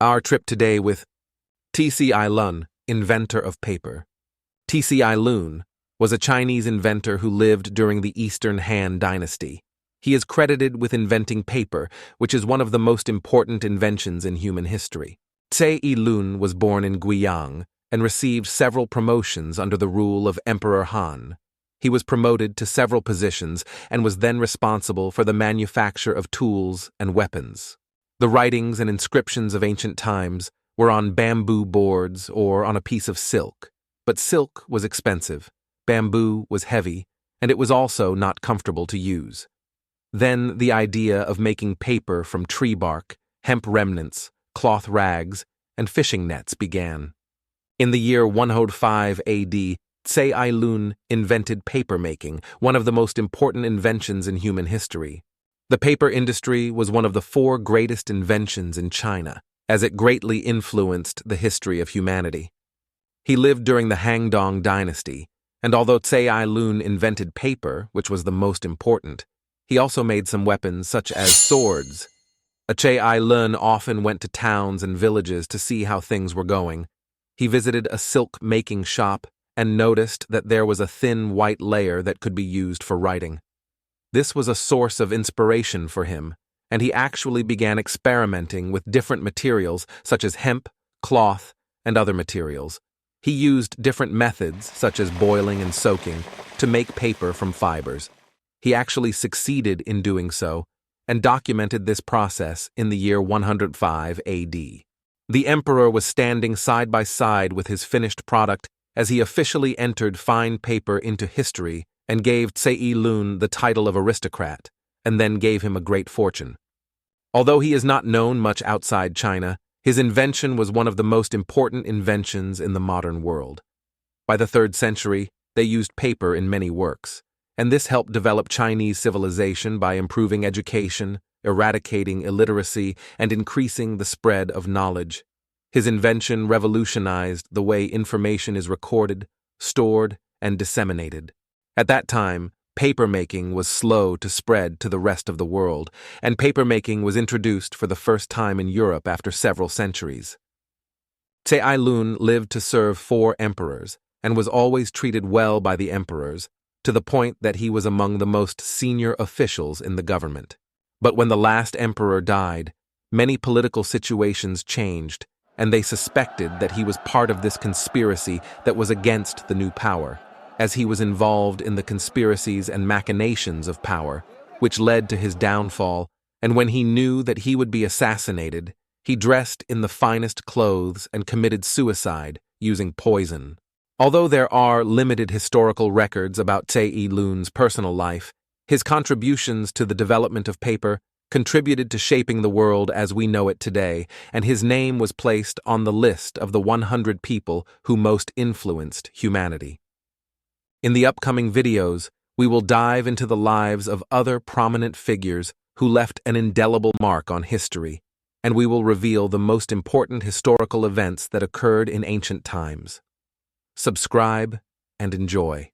Our trip today with Tse I Lun, inventor of paper. Tse I Lun was a Chinese inventor who lived during the Eastern Han Dynasty. He is credited with inventing paper, which is one of the most important inventions in human history. Tse I Lun was born in Guiyang and received several promotions under the rule of Emperor Han. He was promoted to several positions and was then responsible for the manufacture of tools and weapons. The writings and inscriptions of ancient times were on bamboo boards or on a piece of silk, but silk was expensive, bamboo was heavy, and it was also not comfortable to use. Then the idea of making paper from tree bark, hemp remnants, cloth rags, and fishing nets began. In the year 105 AD, Tse I Lun invented paper-making, one of the most important inventions in human history. The paper industry was one of the 4 greatest inventions in China, as it greatly influenced the history of humanity. He lived during the Han Dynasty, and although Tse I Lun invented paper, which was the most important, he also made some weapons such as swords. Tse I Lun often went to towns and villages to see how things were going. He visited a silk-making shop and noticed that there was a thin white layer that could be used for writing. This was a source of inspiration for him, and he actually began experimenting with different materials such as hemp, cloth, and other materials. He used different methods, such as boiling and soaking, to make paper from fibers. He actually succeeded in doing so, and documented this process in the year 105 AD. The emperor was standing side by side with his finished product as he officially entered fine paper into history and gave Tse I Lun the title of aristocrat, and then gave him a great fortune. Although he is not known much outside China, his invention was one of the most important inventions in the modern world. By the 3rd century, they used paper in many works, and this helped develop Chinese civilization by improving education, eradicating illiteracy, and increasing the spread of knowledge. His invention revolutionized the way information is recorded, stored, and disseminated. At that time, paper-making was slow to spread to the rest of the world, and paper-making was introduced for the first time in Europe after several centuries. Tse I Lun lived to serve 4 emperors, and was always treated well by the emperors, to the point that he was among the most senior officials in the government. But when the last emperor died, many political situations changed, and they suspected that he was part of this conspiracy that was against the new power, as he was involved in the conspiracies and machinations of power, which led to his downfall, and when he knew that he would be assassinated, he dressed in the finest clothes and committed suicide using poison. Although there are limited historical records about Tse I Lun's personal life, his contributions to the development of paper contributed to shaping the world as we know it today, and his name was placed on the list of the 100 people who most influenced humanity. In the upcoming videos, we will dive into the lives of other prominent figures who left an indelible mark on history, and we will reveal the most important historical events that occurred in ancient times. Subscribe and enjoy.